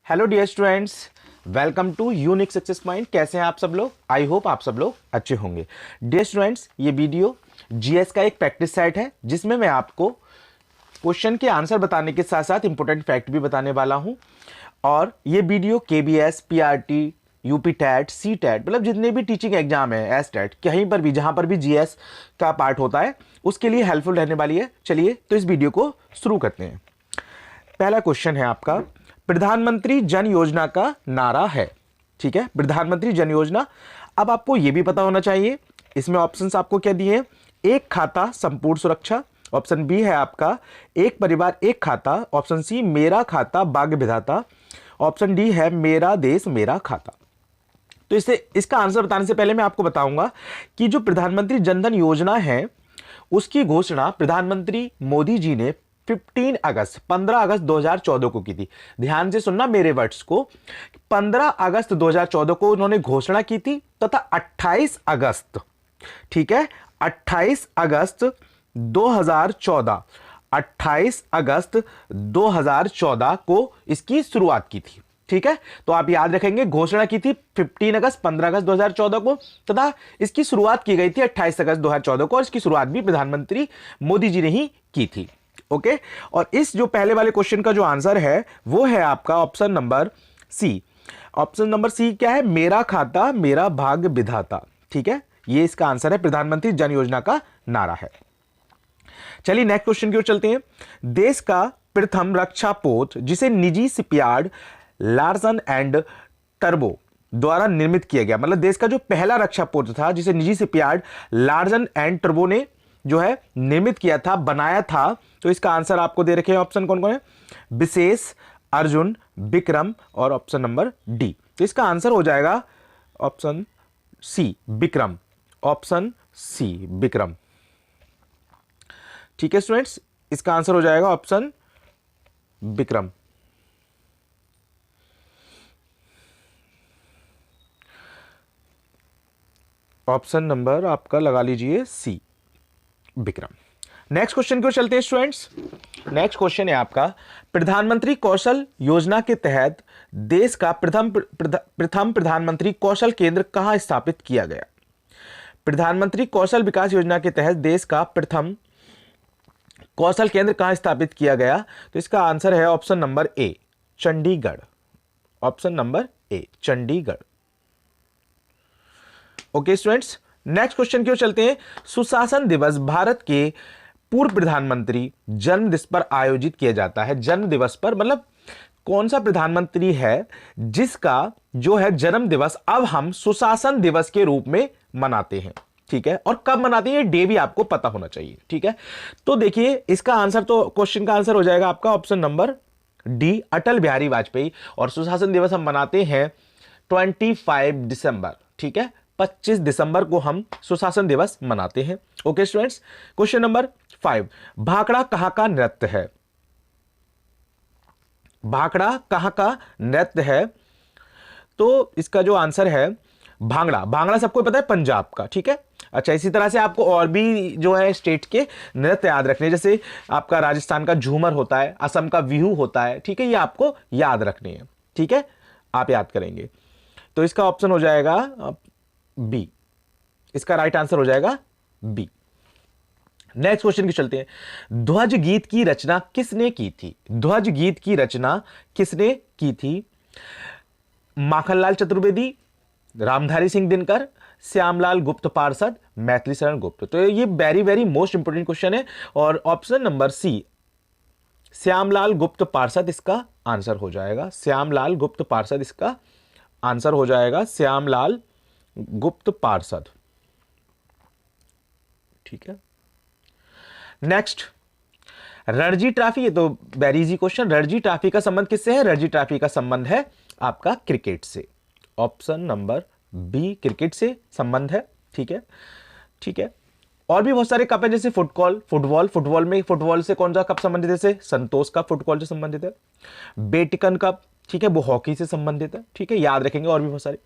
Hello dear students, welcome to Unique Success Mind. कैसे हैं आप सब लोग? आई होप आप सब लोग अच्छे होंगे। डियर स्टूडेंट्स, ये वीडियो जीएस का एक प्रैक्टिस सेट है जिसमें मैं आपको क्वेश्चन के आंसर बताने के साथ साथ इंपॉर्टेंट फैक्ट भी बताने वाला हूं। और ये video KVS, PRT, UP TET, C TET, मतलब जितने भी टीचिंग एग्जाम है, एस टैट, कहीं पर भी जहां पर भी जीएस का पार्ट होता है उसके लिए हेल्पफुल रहने वाली है। चलिए तो इस वीडियो को शुरू करते हैं। पहला क्वेश्चन है आपका, प्रधानमंत्री जन योजना का नारा है। ठीक है, प्रधानमंत्री जन योजना। अब आपको यह भी पता होना चाहिए, इसमें ऑप्शंस आपको क्या दिए हैं? एक खाता संपूर्ण सुरक्षा, ऑप्शन बी है आपका एक परिवार एक खाता, ऑप्शन सी मेरा खाता भाग्य विधाता, ऑप्शन डी है मेरा देश मेरा खाता। तो इसका आंसर बताने से पहले मैं आपको बताऊंगा कि जो प्रधानमंत्री जनधन योजना है उसकी घोषणा प्रधानमंत्री मोदी जी ने 15 अगस्त 2014 को की थी। ध्यान से सुनना मेरे वर्ड्स को। 15 अगस्त 2014 को उन्होंने घोषणा की थी तथा 28 अगस्त, ठीक है, 28 अगस्त 2014, 28 अगस्त 2014 को इसकी शुरुआत की थी। ठीक है, तो आप याद रखेंगे, घोषणा की थी 15 अगस्त 15 अगस्त 2014 को तथा इसकी शुरुआत की गई थी 28 अगस्त 2014 को, और इसकी शुरुआत भी प्रधानमंत्री मोदी जी ने ही की थी। ओके, और इस जो पहले वाले क्वेश्चन का जो आंसर है वो है आपका option number C. Option number C क्या है? मेरा खाता मेरा भाग्य विधाता। ठीक है, ये इसका आंसर है, प्रधानमंत्री जन योजना का नारा है। चलिए नेक्स्ट क्वेश्चन की ओर चलते हैं। देश का प्रथम रक्षा पोत जिसे निजी शिपयार्ड लार्सन एंड टर्बो द्वारा निर्मित किया गया, मतलब देश का जो पहला रक्षा पोत था जिसे निजी शिपयार्ड लार्सन एंड टर्बो ने जो है निर्मित किया था, बनाया था, तो इसका आंसर आपको दे रखे हैं ऑप्शन कौन कौन है? विशेष, अर्जुन, विक्रम और ऑप्शन नंबर डी। तो इसका आंसर हो जाएगा option C Vikram, option C Vikram. ठीक है स्टूडेंट्स, इसका आंसर हो जाएगा ऑप्शन विक्रम। ऑप्शन नंबर आपका लगा लीजिए सी विक्रम। नेक्स्ट क्वेश्चन की ओर चलते हैं स्टूडेंट्स। नेक्स्ट क्वेश्चन है आपका, प्रधानमंत्री कौशल योजना के तहत देश का प्रथम प्रधानमंत्री कौशल केंद्र कहां स्थापित किया गया? प्रधानमंत्री कौशल विकास योजना के तहत देश का प्रथम कौशल केंद्र कहां स्थापित किया गया? तो इसका आंसर है ऑप्शन नंबर ए, चंडीगढ़। ऑप्शन नंबर ए, Chandigarh. Okay students, next question की ओर चलते हैं। सुशासन दिवस भारत के पूर्व प्रधानमंत्री जन्म दिवस पर आयोजित किया जाता है। जन्म दिवस पर मतलब कौन सा प्रधानमंत्री है जिसका जो है जन्म दिवस अब हम सुशासन दिवस के रूप में मनाते हैं? ठीक है, और कब मनाते हैं ये डे भी आपको पता होना चाहिए। ठीक है, तो देखिए इसका आंसर, तो क्वेश्चन का आंसर हो जाएगा आपका option number D, Atal Bihari Vajpayee. और सुशासन दिवस हम मनाते हैं 25 दिसंबर। ठीक है, 25 दिसंबर को हम सुशासन दिवस मनाते हैं। Okay students, question number 5, Bhakra कहां का नृत्य है? भाखड़ा कहां का नृत्य है? तो इसका जो आंसर है भांगड़ा। भांगड़ा सबको पता है, पंजाब का। ठीक है, अच्छा, इसी तरह से आपको और भी जो है स्टेट के नृत्य याद रखने, जैसे आपका राजस्थान का झूमर होता है, असम का बिहू होता है। ठीक है, ये आपको याद रखने हैं। ठीक है, आप याद करेंगे। तो इसका ऑप्शन हो जाएगा बी, इसका राइट आंसर हो जाएगा बी। नेक्स्ट क्वेश्चन की चलते हैं। ध्वज गीत की रचना किसने की थी? ध्वज गीत की रचना किसने की थी? माखनलाल चतुर्वेदी, रामधारी सिंह दिनकर, श्यामलाल गुप्त पार्षद, मैथिली शरण गुप्त। तो ये very very most important question है, और ऑप्शन नंबर सी, श्यामलाल गुप्त पार्षद इसका आंसर हो जाएगा। श्यामलाल गुप्त पार्षद इसका आंसर हो जाएगा, श्यामलाल गुप्त पार्षद। ठीक है, नेक्स्ट, रणजी ट्रॉफी। ये तो very easy question. Ranji trophy का संबंध किससे है? रणजी ट्रॉफी का संबंध है आपका क्रिकेट से। ऑप्शन नंबर बी, क्रिकेट से संबंध है। ठीक है, ठीक है, और भी बहुत सारे कप है, जैसे फुटबॉल में फुटबॉल से कौन सा कप संबंधित है? जैसे संतोष कप फुटबॉल से संबंधित है। बेटिकन कप, ठीक है, वो हॉकी से संबंधित है। ठीक है, याद रखेंगे, और भी बहुत सारे।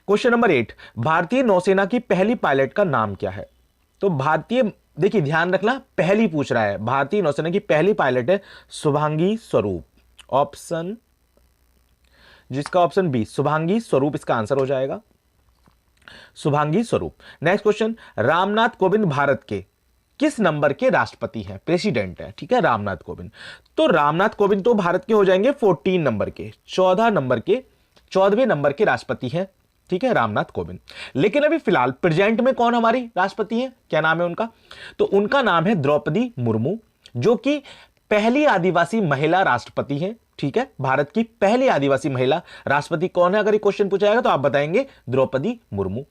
क्वेश्चन नंबर 8, भारतीय नौसेना की पहली पायलट का नाम क्या है? तो भारतीय, देखिए ध्यान रखना, पहली पूछ रहा है, भारतीय नौसेना की पहली पायलट है शुभांगी स्वरूप। ऑप्शन जिसका ऑप्शन बी शुभांगी स्वरूप इसका आंसर हो जाएगा, शुभांगी स्वरूप। नेक्स्ट क्वेश्चन, रामनाथ कोविंद भारत के किस नंबर के राष्ट्रपति हैं, प्रेसिडेंट है, ठीक है, रामनाथ कोविंद। तो रामनाथ कोविंद तो भारत के हो जाएंगे 14 नंबर के, 14वें नंबर के राष्ट्रपति हैं, ठीक है, रामनाथ कोविंद। लेकिन अभी फिलहाल प्रेजेंट में कौन हमारी राष्ट्रपति है, क्या नाम है उनका, तो उनका नाम है द्रौपदी मुर्मू, जो कि पहली आदिवासी महिला राष्ट्रपति है, ठीक है, भारत की पहली आदिवासी महिला राष्ट्रपति कौन है, अगर ये क्वेश्चन पूछा जाएगा तो आप बताएंगे द्रौपदी मुर्मू।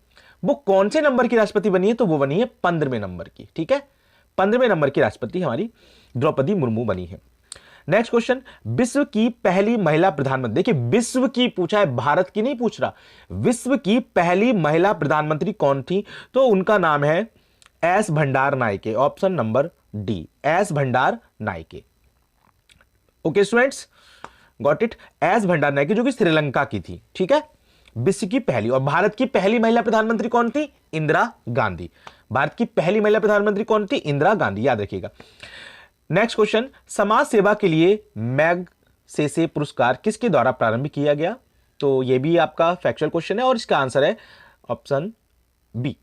वो कौन से नंबर की राष्ट्रपति बनी है, तो वो बनी है 15वें नंबर की, ठीक है, 15वें नंबर की राष्ट्रपति हमारी द्रौपदी मुर्मू बनी है। नेक्स्ट क्वेश्चन, विश्व की पहली महिला प्रधानमंत्री, देखिए विश्व की पूछा है, भारत की नहीं पूछ रहा, विश्व की पहली महिला प्रधानमंत्री कौन थी, तो उनका नाम है S Bhandaranaike, option number D, S Bhandaranaike. Okay students, got it, S Bhandaranaike, जो कि श्रीलंका की थी, ठीक है, विश्व की पहली। और भारत की पहली महिला प्रधानमंत्री कौन थी, इंदिरा गांधी। भारत की पहली महिला प्रधानमंत्री कौन थी, इंदिरा गांधी, याद रखिएगा। नेक्स्ट क्वेश्चन, समाज सेवा के लिए मैगसेसे पुरस्कार किसके द्वारा प्रारंभ किया गया, तो यह भी आपका फैक्चुअल क्वेश्चन है और इसका आंसर है ऑप्शन बी,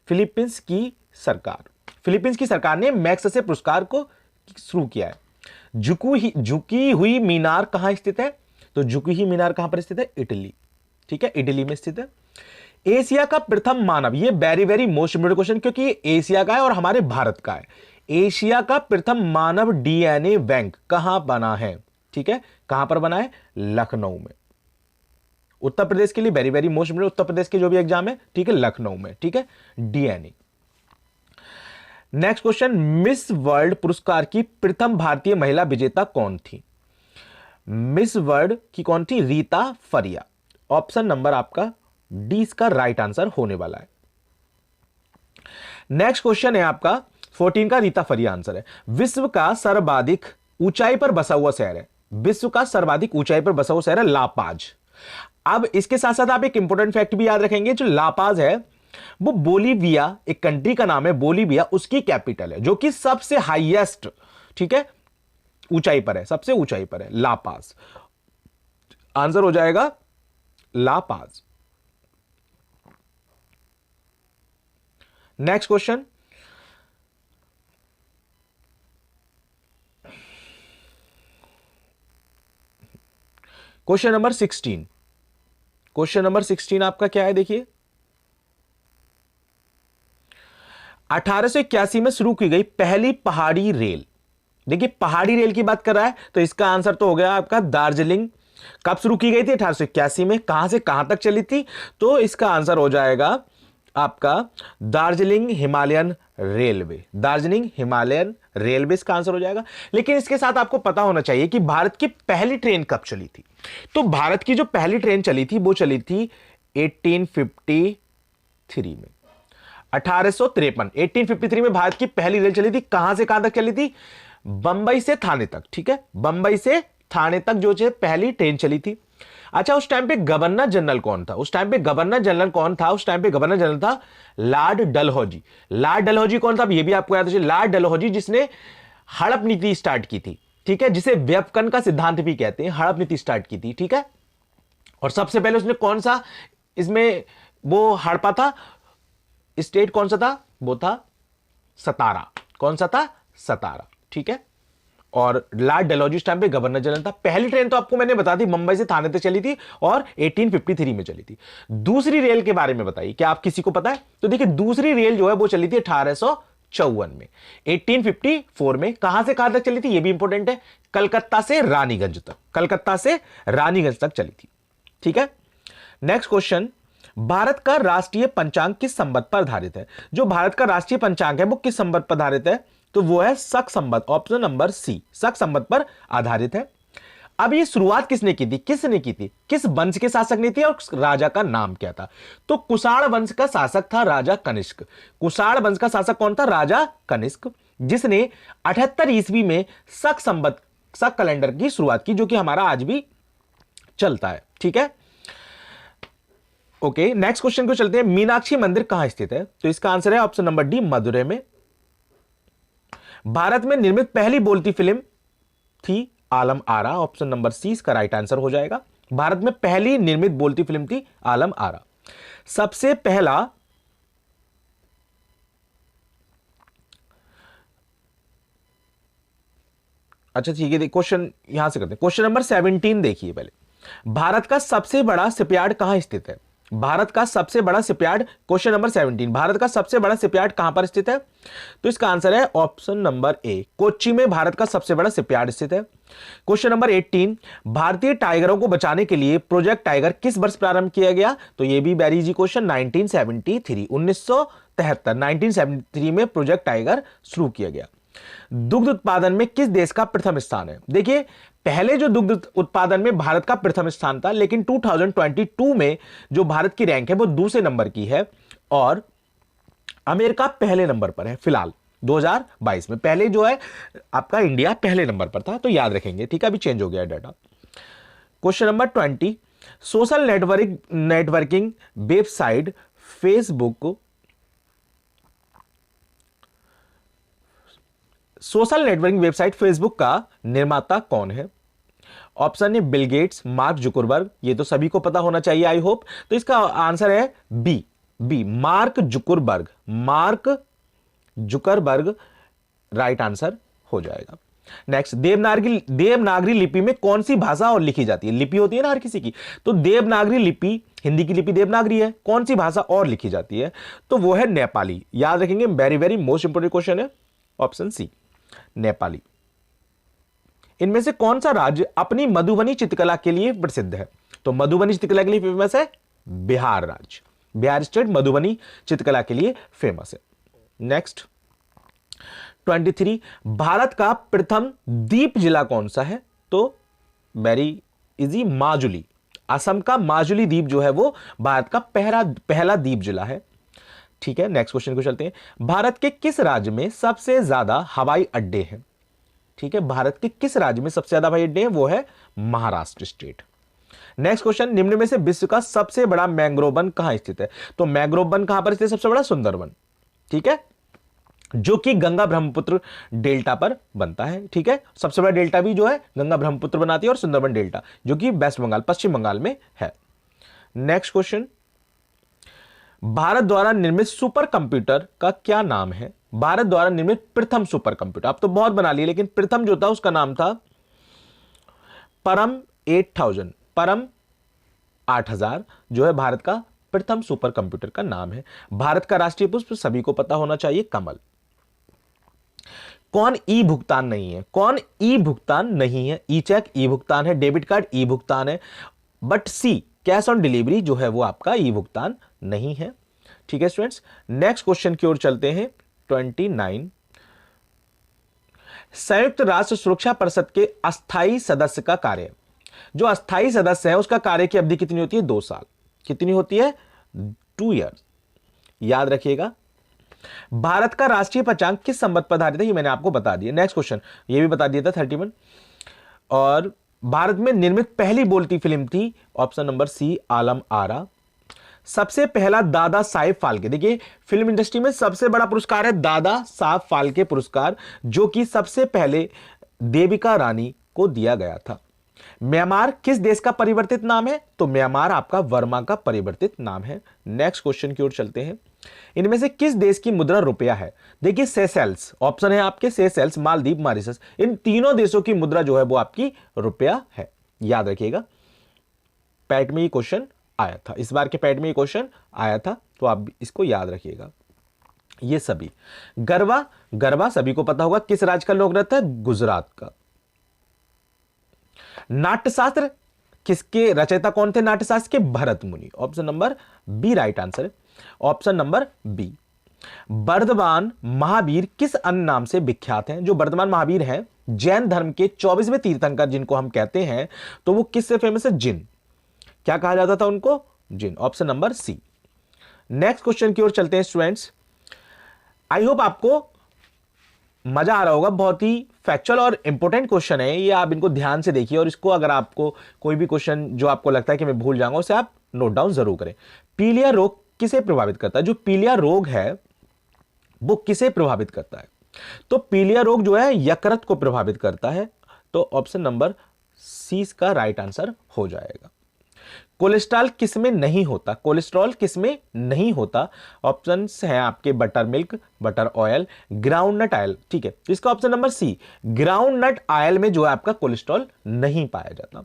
फिलीपींस की सरकार। फिलीपींस की सरकार ने मैगसेसे पुरस्कार को शुरू किया है। झुकी हुई मीनार कहां स्थित है, तो झुकी हुई मीनार कहां पर स्थित है, इटली, ठीक है, इटली में स्थित है। एशिया का प्रथम मानव, ये very very most important question, क्योंकि ये एशिया का है और हमारे भारत का है। एशिया का प्रथम मानव डीएनए बैंक कहां बना है, ठीक है, कहां पर बना है, लखनऊ में। उत्तर प्रदेश के लिए very very most important, Uttar Pradesh के जो भी एग्जाम है, ठीक है, लखनऊ में, ठीक है, DNA. Next question, miss world पुरस्कार की प्रथम भारतीय महिला विजेता कौन थी, मिस वर्ल्ड की कौन थी, रीता फरिया। ऑप्शन नंबर आपका डी इसका राइट आंसर होने वाला है। नेक्स्ट क्वेश्चन है आपका 14 का, रीता फरिया आंसर है। विश्व का सर्वाधिक ऊंचाई पर बसा हुआ शहर है, विश्व का सर्वाधिक ऊंचाई पर बसा हुआ शहर है लापाज। अब इसके साथ साथ आप एक इंपॉर्टेंट फैक्ट भी याद रखेंगे, जो लापाज है वो बोलीविया, एक कंट्री का नाम है बोलीविया, उसकी कैपिटल है, जो कि सबसे हाईएस्ट, ठीक है, ऊंचाई पर है, सबसे ऊंचाई पर है लापाज। आंसर हो जाएगा La Paz. Next question, question number 16, question number 16 आपका क्या है, देखिए 1881 में शुरू की गई पहली पहाड़ी रेल, देखिए पहाड़ी रेल की बात कर रहा है, तो इसका आंसर तो हो गया आपका दार्जिलिंग। कब शुरू की गई थी, 1881 में, कहां से कहां तक चली थी, तो इसका आंसर हो जाएगा आपका Darjeeling Himalayan railway, Darjeeling Himalayan railway इसका आंसर हो जाएगा। लेकिन इसके साथ आपको पता होना चाहिए कि भारत की पहली ट्रेन कब चली थी, तो भारत की जो पहली ट्रेन चली थी वो चली थी 1853 में, 1853 में भारत की पहली रेल चली थी। कहां से कहां तक चली थी, बंबई से थाने तक, ठीक है, बंबई से थाने तक जो पहली ट्रेन चली थी। अच्छा, उस टाइम पे गवर्नर जनरल कौन था, उस टाइम पे गवर्नर जनरल कौन था, उस टाइम पे गवर्नर जनरल था लॉर्ड डलहौजी। लॉर्ड डलहौजी कौन था, ये भी आपको याद है, लॉर्ड डलहौजी जिसने हड़प नीति स्टार्ट की थी, ठीक है, जिसे व्यापकन का सिद्धांत भी कहते हैं, हड़प नीति स्टार्ट की थी, ठीक है। और सबसे पहले उसने कौन सा इसमें वो हड़पा था, स्टेट कौन सा था, वो था सतारा, कौन सा था, सतारा, ठीक है। और लॉर्ड डलहौजी उस टाइम पे गवर्नर जनरल था। पहली ट्रेन तो आपको मैंने बता दी मुंबई से थाने तक चली थी और 1853 में चली थी। दूसरी रेल के बारे में बताइए, क्या आप किसी को पता है, तो देखिए दूसरी रेल जो है वो चली थी 1854 में, 1854 में। कहां से कहां तक चली थी, ये भी इंपॉर्टेंट है, कलकत्ता से रानीगंज तक, कलकत्ता से रानीगंज तक चली थी, ठीक है। नेक्स्ट क्वेश्चन, भारत का राष्ट्रीय पंचांग किस संवत पर आधारित है, जो भारत का राष्ट्रीय पंचांग है वो किस संवत पर आधारित है, तो वो है शक संवत, ऑप्शन नंबर सी, शक संवत पर आधारित है। अब ये शुरुआत किसने की थी, किसने की थी, किस वंश के शासक ने थी और राजा का नाम क्या था, तो कुषाण वंश का शासक था राजा कनिष्क। कुषाण वंश का शासक कौन था, राजा कनिष्क, जिसने 78 ईस्वी में शक संवत, शक कैलेंडर की शुरुआत की, जो कि हमारा आज भी चलता है, ठीक है। ओके, नेक्स्ट क्वेश्चन को चलते हैं। मीनाक्षी मंदिर कहां स्थित है, तो इसका आंसर है ऑप्शन नंबर डी, मदुरै में। भारत में निर्मित पहली बोलती फिल्म थी आलम आरा, ऑप्शन नंबर सी इसका राइट आंसर हो जाएगा। भारत में पहली निर्मित बोलती फिल्म थी आलम आरा। सबसे पहला अच्छा ठीक है, क्वेश्चन यहां से करते हैं। क्वेश्चन नंबर 17 देखिए पहले, भारत का सबसे बड़ा शिपयार्ड कहां स्थित है? भारत का सबसे बड़ा शिपयार्ड, क्वेश्चन नंबर 17, भारत का सबसे बड़ा शिपयार्ड कहां पर स्थित है? तो इसका आंसर है ऑप्शन नंबर ए, कोच्चि में भारत का सबसे बड़ा शिपयार्ड स्थित है। क्वेश्चन नंबर 18, भारतीय टाइगरों को बचाने के लिए प्रोजेक्ट टाइगर किस वर्ष प्रारंभ किया गया? तो यह भी वेरी इजी क्वेश्चन, 1973, 1973 में प्रोजेक्ट टाइगर शुरू किया गया। दुग्ध उत्पादन में किस देश का प्रथम स्थान है? देखिए, पहले जो दुग्ध उत्पादन में भारत का प्रथम स्थान था, लेकिन 2022 में जो भारत की रैंक है वो दूसरे नंबर की है और अमेरिका पहले नंबर पर है फिलहाल 2022 में। पहले जो है आपका इंडिया पहले नंबर पर था, तो याद रखेंगे, ठीक है, अभी चेंज हो गया है data. Question number 20, social networking website Facebook, social networking website Facebook का निर्माता कौन है? ऑप्शन है बिल गेट्स, मार्क जुकरबर्ग, ये तो सभी को पता होना चाहिए आई होप। तो इसका आंसर है B Mark Zuckerberg, Mark Zuckerberg right answer हो जाएगा। नेक्स्ट, देवनागरी लिपि में कौन सी भाषा और लिखी जाती है? लिपि होती है ना हर किसी की, तो देवनागरी लिपि, हिंदी की लिपि देवनागरी है, कौन सी भाषा और लिखी जाती है? तो वो है नेपाली। याद रखेंगे, very very most important question है, ऑप्शन सी नेपाली। इनमें से कौन सा राज्य अपनी मधुबनी चित्रकला के लिए प्रसिद्ध है? तो मधुबनी चित्रकला के लिए फेमस है बिहार राज्य, बिहार स्टेट मधुबनी चित्रकला के लिए फेमस है। नेक्स्ट 23, भारत का प्रथम द्वीप जिला कौन सा है? तो वेरी इजी, माजुली। असम का माजुली द्वीप जो है वो भारत का पहला द्वीप जिला है। ठीक है, नेक्स्ट क्वेश्चन को चलते हैं। भारत के किस राज्य में सबसे ज्यादा हवाई अड्डे हैं? ठीक है, भारत के किस राज्य में सबसे ज्यादा हवाई अड्डे हैं? वो है महाराष्ट्र स्टेट। नेक्स्ट क्वेश्चन, निम्न में से विश्व का सबसे बड़ा मैंग्रोव वन कहां स्थित है? तो मैंग्रोव वन कहां पर स्थित है? सबसे बड़ा सुंदरवन, ठीक है, जो कि गंगा ब्रह्मपुत्र डेल्टा पर बनता है। ठीक है, सबसे बड़ा डेल्टा भी जो है गंगा ब्रह्मपुत्र बनाती है और सुंदरवन डेल्टा जो कि वेस्ट बंगाल, पश्चिम बंगाल में है। नेक्स्ट क्वेश्चन, भारत द्वारा निर्मित सुपर कंप्यूटर का क्या नाम है? भारत द्वारा निर्मित प्रथम सुपर कंप्यूटर, अब तो बहुत बना लिए, लेकिन प्रथम जो था उसका नाम था परम 8000, परम 8000 जो है भारत का प्रथम सुपर कंप्यूटर का नाम है। भारत का राष्ट्रीय पुष्प सभी को पता होना चाहिए, कमल। कौन ई भुगतान नहीं है? कौन ई भुगतान नहीं है? ई चेक ई भुगतान है, डेबिट कार्ड ई भुगतान है, but C cash on delivery जो है वो आपका ई भुगतान नहीं है। ठीक है स्टूडेंट्स, नेक्स्ट क्वेश्चन की ओर चलते हैं। 29, संयुक्त राष्ट्र सुरक्षा परिषद के अस्थायी सदस्य का कार्य, जो अस्थायी सदस्य है उसका कार्य की अवधि कितनी होती है? 2 साल। कितनी होती है? 2 ईयर्स। याद रखिएगा। भारत का राष्ट्रीय पहचान किस संवत पर आधारित है? ये मैंने आपको बता दिया। नेक्स्ट क्वेश्चन ये भी बता दिया था 31। और भारत में निर्मित पहली बोलती फिल्म थी, ऑप्शन नंबर सी, आलम आरा। सबसे पहला दादा साहेब फाल्के, देखिए फिल्म इंडस्ट्री में सबसे बड़ा पुरस्कार है दादा साहब फाल्के पुरस्कार, जो कि सबसे पहले देविका रानी को दिया गया था। म्यांमार किस देश का परिवर्तित नाम है? तो म्यांमार आपका वर्मा का परिवर्तित नाम है। नेक्स्ट क्वेश्चन की ओर चलते हैं। इनमें से किस देश की मुद्रा रुपया है? देखिए सेशेल्स, ऑप्शन है आपके सेशेल्स, मालदीव, मॉरिशस, इन तीनों देशों की मुद्रा जो है वो आपकी रुपया है। याद रखिएगा, पैट में ये क्वेश्चन आया था, इस बार के पैट में ये क्वेश्चन आया था, तो आप इसको याद रखिएगा। ये सभी गरबा, गरबा सभी को पता होगा किस राज्य का लोक नृत्य है? गुजरात का। नाट्यशास्त्र किसके रचयिता कौन थे? नाट्यशास्त्र के Bharat Muni, option number B right answer है, option number B. Vardhaman Mahavir किस अन्य नाम से विख्यात हैं? जो वर्धमान महावीर हैं जैन धर्म के 24वें तीर्थंकर जिनको हम कहते हैं, तो वो किससे फेमस है? जिन। क्या कहा जाता था उनको? Jina, option number C. Next question की ओर चलते हैं स्टूडेंट्स। आई होप आपको मजा आ रहा होगा, बहुत ही फैक्चुअल और इंपॉर्टेंट क्वेश्चन है ये, आप इनको ध्यान से देखिए और इसको अगर आपको कोई भी क्वेश्चन जो आपको लगता है कि मैं भूल जाऊंगा उसे आप नोट डाउन जरूर करें। पीलिया रोग किसे प्रभावित करता है? जो पीलिया रोग है वो किसे प्रभावित करता है? तो पीलिया रोग जो है यकृत को प्रभावित करता है, तो ऑप्शन नंबर सी का राइट आंसर हो जाएगा। कोलेस्ट्रॉल किसमें नहीं होता? कोलेस्ट्रॉल किसमें नहीं होता? ऑप्शंस हैं आपके buttermilk, butter oil, groundnut oil. ठीक है, इसका option number C, groundnut oil में जो है आपका कोलेस्ट्रॉल नहीं पाया जाता।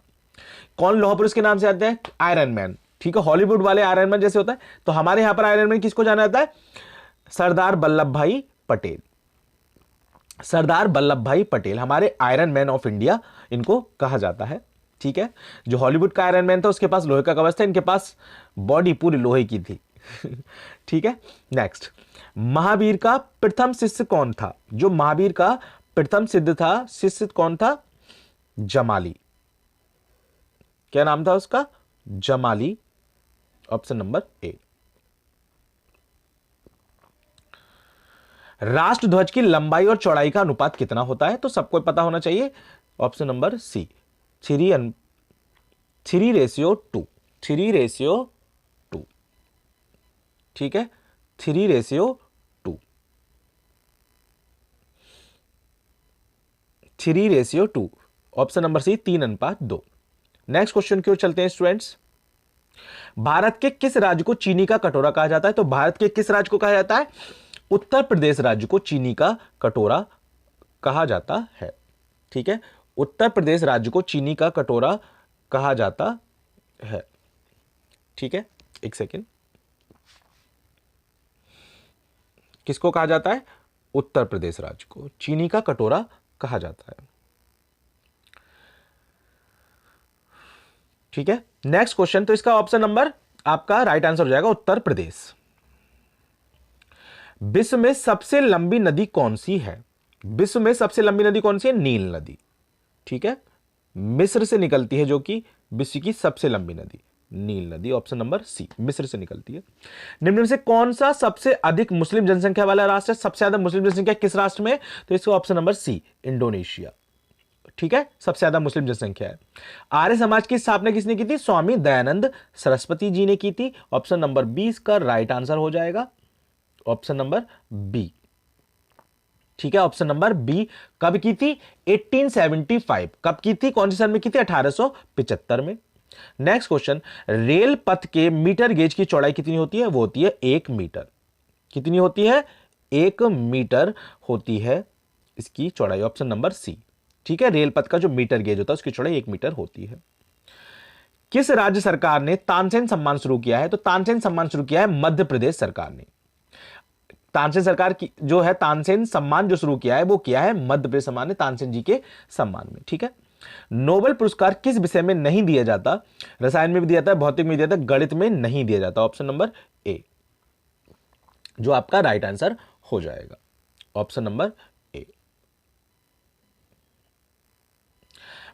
कौन लौह पुरुष के नाम से आते हैं? Iron man. ठीक है, हॉलीवुड वाले आयरन मैन जैसे होता है, तो हमारे यहां पर आयरन मैन किसको जाना जाता है? सरदार वल्लभ भाई पटेल। सरदार वल्लभ भाई पटेल हमारे आयरन मैन ऑफ इंडिया इनको कहा जाता है। ठीक है, जो हॉलीवुड का आयरन मैन था उसके पास लोहे का कवच था, इनके पास बॉडी पूरी लोहे की थी। ठीक है, नेक्स्ट, महावीर का प्रथम शिष्य कौन था? जो महावीर का प्रथम सिद्ध था, शिष्य कौन था? जमाली। क्या नाम था उसका? जमाली। Option number A. राष्ट्रध्वज की लंबाई और चौड़ाई का अनुपात कितना होता है? तो सबको पता होना चाहिए। Option number C, 3:2। 3:2। ठीक है, 3:2। 3:2। Option number C, 3:2। Next question की ओर चलते हैं स्टूडेंट्स। भारत के किस राज्य को चीनी का कटोरा कहा जाता है? तो भारत के किस राज्य को कहा जाता है? उत्तर प्रदेश राज्य को चीनी का कटोरा कहा जाता है। ठीक है, उत्तर प्रदेश राज्य को चीनी का कटोरा कहा जाता है। ठीक है, एक सेकेंड, किसको कहा जाता है? उत्तर प्रदेश राज्य को चीनी का कटोरा कहा जाता है। ठीक है, नेक्स्ट क्वेश्चन, तो इसका ऑप्शन नंबर आपका राइट आंसर हो जाएगा उत्तर प्रदेश। विश्व में सबसे लंबी नदी कौन सी है? विश्व में सबसे लंबी नदी कौन सी है? नील नदी। ठीक है, मिस्र से निकलती है, जो कि विश्व की सबसे लंबी नदी नील नदी। ऑप्शन नंबर सी, मिस्र से निकलती है। निम्न में से कौन सा सबसे अधिक मुस्लिम जनसंख्या वाला राष्ट्र है? सबसे ज्यादा मुस्लिम जनसंख्या किस राष्ट्र में? तो इसका ऑप्शन नंबर सी, इंडोनेशिया। ठीक है, सबसे ज्यादा मुस्लिम जनसंख्या है। आर्य समाज की स्थापना किसने की थी? स्वामी दयानंद सरस्वती जी ने की थी। ऑप्शन नंबर 20 का राइट आंसर हो जाएगा ऑप्शन नंबर बी। ठीक है, ऑप्शन नंबर बी। कब की थी? 1875। कब की थी? कौन से सन में की थी? 1875 में। नेक्स्ट क्वेश्चन, रेल पथ के मीटर गेज की चौड़ाई कितनी होती है? वो होती है 1 मीटर। कितनी होती है? 1 मीटर होती है इसकी चौड़ाई। Option number C. ठीक है, रेल पथ का जो मीटर गेज होता है उसकी चौड़ाई 1 मीटर होती है। किस राज्य सरकार ने तानसेन सम्मान शुरू किया है? तो तानसेन सम्मान शुरू किया है मध्य प्रदेश सरकार ने। तानसेन सरकार की जो है तानसेन सम्मान जो शुरू किया है वो किया है मध्य प्रदेश सरकार ने तानसेन जी के सम्मान में। ठीक है, नोबेल पुरस्कार किस विषय में नहीं दिया जाता? रसायन में भी दिया जाता है, भौतिक में दिया जाता है, गणित में नहीं दिया जाता। ऑप्शन नंबर ए, जो आपका राइट आंसर हो जाएगा। Option number A.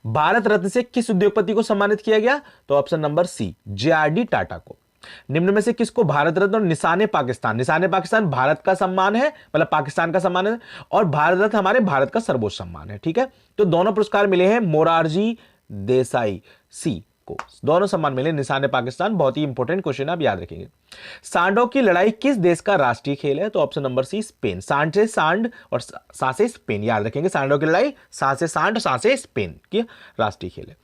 Bharat Ratna से किस उद्योगपति को सम्मानित किया गया? तो option number C, JRD Tata को। निम्न में से किसको भारत रत्न और निशाने पाकिस्तान? निशाने पाकिस्तान भारत का सम्मान है, मतलब पाकिस्तान का सम्मान है, और भारत रत्न हमारे भारत का सर्वोच्च सम्मान है। ठीक है, तो दोनों पुरस्कार मिले हैं मोरारजी देसाई सी को, दोनों सम्मान मिले निशाने पाकिस्तान। बहुत ही इंपॉर्टेंट क्वेश्चन आप याद रखेंगे। सांडों की लड़ाई किस देश का राष्ट्रीय खेल है? तो ऑप्शन नंबर सी, स्पेन। सांड से सांड और सा से स्पेन, याद रखेंगे। सांडों की लड़ाई सा से सांड, सा से स्पेन की राष्ट्रीय खेल है।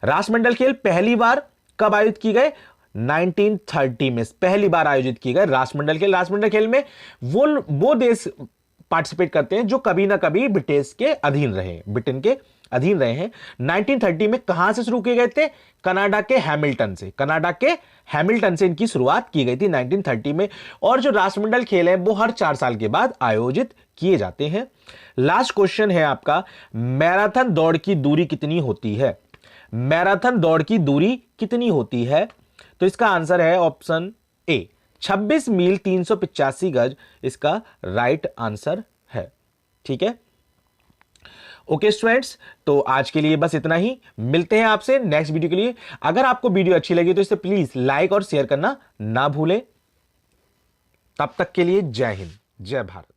राष्ट्रमंडल खेल पहली बार कब आयोजित की गए? 1930 में पहली बार आयोजित किए गए राष्ट्रमंडल खेल। राष्ट्रमंडल खेल में वो देश पार्टिसिपेट करते हैं जो कभी ना कभी ब्रिटिश के अधीन रहे, ब्रिटेन के अधीन रहे हैं। 1930 में कहां से शुरू किए गए थे? कनाडा के हैमिल्टन से। कनाडा के हैमिल्टन से इनकी शुरुआत की गई थी 1930 में। और जो राष्ट्रमंडल खेल है वो हर 4 साल के बाद आयोजित किए जाते हैं। लास्ट क्वेश्चन है आपका, मैराथन दौड़ की दूरी कितनी होती है? मैराथन दौड़ की दूरी कितनी होती है? तो इसका आंसर है ऑप्शन ए, 26 मील 385 गज इसका राइट आंसर है। ठीक है, ओके स्टूडेंट्स, तो आज के लिए बस इतना ही। मिलते हैं आपसे नेक्स्ट वीडियो के लिए। अगर आपको वीडियो अच्छी लगी तो इसे प्लीज लाइक और शेयर करना ना भूलें। तब तक के लिए जय हिंद, जय भारत।